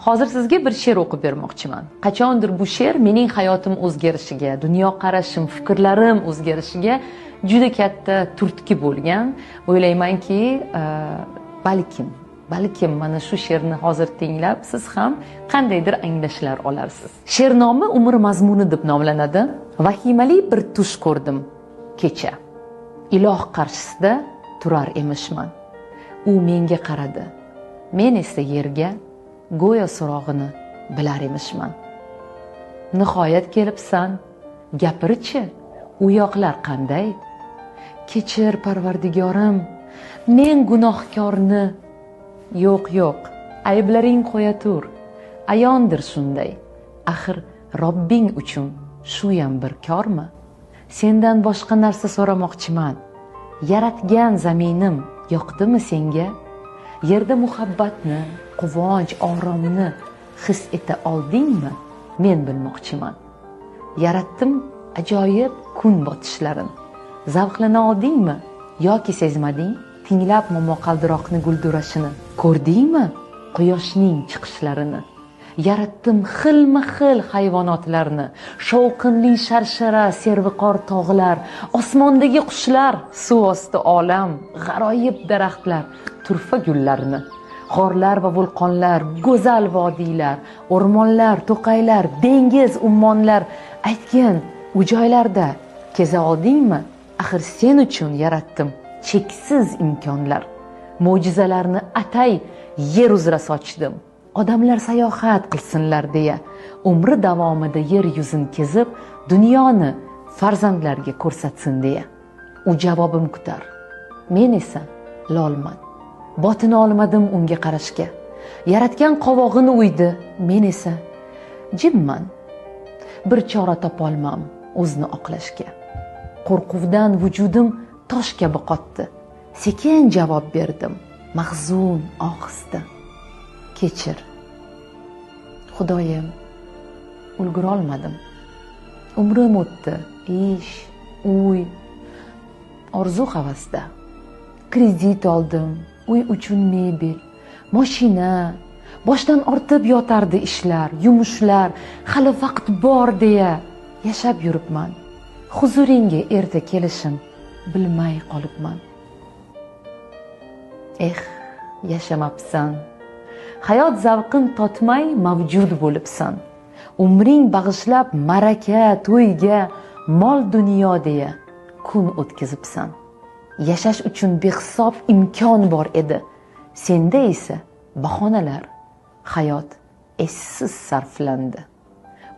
Hozir sizga bir she'r o'qib bermoqchiman. Qachondir bu she'r mening hayotim o'zgarishiga, dunyoqarashim, fikrlarim o'zgarishiga juda katta turtki bo'lgan. O'ylaymanki, balkim mana shu she'rni hozir tinglab siz ham qandaydir anglashlar olarsiz. She'r nomi umr mazmuni deb nomlanadi. Vahimali bir tush ko'rdim kecha. Iloh qarshisida turar emishman. U menga qaradi. Men esa yerga go'yo so'rog'ini bilar emishman. Nihoyat kelibsan, gapirchi, u yoqlar qanday? Kechir Parvardigorim, men gunohkorni. Yo'q, ayblaring qo'ya tur. Ayondir shunday. Axir Robbing uchun shu ham bir kormi? Sendan boshqa narsa so'ramoqchiman. Yaratgan zaminim yoqdimi senga? Yerda muhabbatni, quvonch, oromni his eta oldingmi? Men bilmoqchiman. Yaratdim ajoyib kun botishlarin. Zavqlana oldingmi yoki sezmading? Tinglab momaqaldiroqni guldurashini. Ko'rdingmi quyoshning chiqishlarini? Yaratdim xilma-xil hayvonotlarni, shovqinli sharshara, serviqor tog'lar, osmondagi qushlar, suv osti olam, g'aroyib daraxtlar, turfa gullarni, g'orlar va vulqonlar, go'zal vodiylar, o'rmonlar, to'qaylar, dengiz, ummonlar. Aytgin, u joylarda keza oldingmi? Axir sen uchun yaratdim cheksiz imkonlar. Mo'jizalarni atay yer uzra sochdim. Odamlar sayohat qilsinlar deya, umri davomida yer yuzini kezib, dunyoni farzandlarga ko'rsatsin deya. U javobim kutar. Men esa lolman. Botin olmadim unga qarashga. Yaratgan qovog'ini uydi, men esa jimman. Bir chora topolmam o'zni oqlashga. Qo'rquvdan vujudim tosh kabi qotdi. Sekin javob berdim, mahzun ohista. Kechir. Xudoyim, ulgura olmadim. Umrim o'tdi, ish, uy, orzu havasda. Kredit oldim, uy uchun mebel, mashina, boshdan ortib yotardi ishlar, yumushlar, hali vaqt bor deya yashab yuribman. Huzuringga erta kelishim bilmay qolibman. Yashamabsan. Hayot zavqin totmay mavjud bo'libsan. Umring bag'ishlab maraka, to'yga, mol dunyo deya kun o'tkazibsan. Yashash uchun behisob imkon bor edi. Senda esa bahonalar, hayot essiz sarflandi.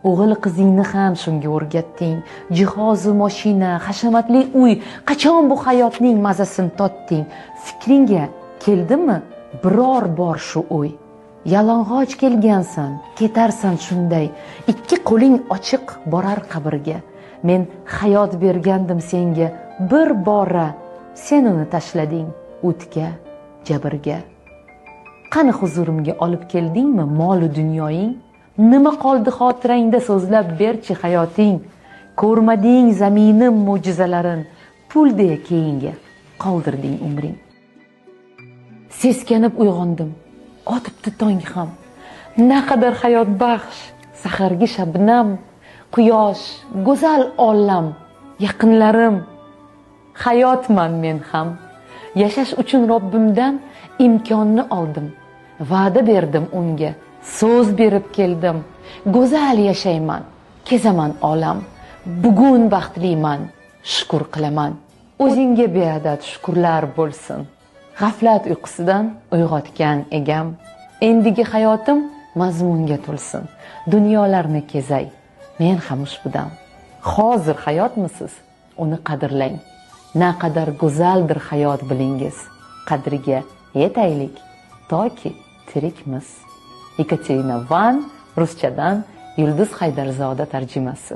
O'g'il qizingni ham shunga o'rgatding. Jihozu mashina, hashamatli uy, qachon bu hayotning mazasini totding? Fikringga keldimi biror bor shu o'y? Yalang'och kelgansan, ketarsan shunday. Ikki qo'ling ochiq borar qabrga. Men hayot bergandim senga bir bora. Sen uni tashlading o'tga, jabrga. Qani huzurimga olib keldingmi mol dunyoying? Nima qoldi xotirangda so'zlab berchi hayoting? Ko'rmading zaminim mo'jizalarin, pulday keyinga qoldirding umring. Seskanib uyg'ondim, otibdi tong ham. Naqadar hayot baxsh, sahargi shabnam, quyosh, go'zal olam, yaqinlarim. Hayotman men ham. Yashash uchun Robbimdan imkonni oldim. Va'da berdim unga, so'z berib keldim. Go'zal yashayman, kezaman olam. Bugun baxtliman, shukr qilaman. O'zingga beadad shukrlar bo'lsin. G'aflat uyqusidan uyg'otgan egam. Endigi hayotim mazmunga to'lsin. Dunyolarni kezay, men ham ushbudan. Hozir hayotmisiz? Uni qadrlang. Naqadar go'zaldir hayot bilingiz. Qadriga yetaylik toki tirikmiz. Ekaterina Van, ruschadan Yulduz Haydarzoda tarjimasi.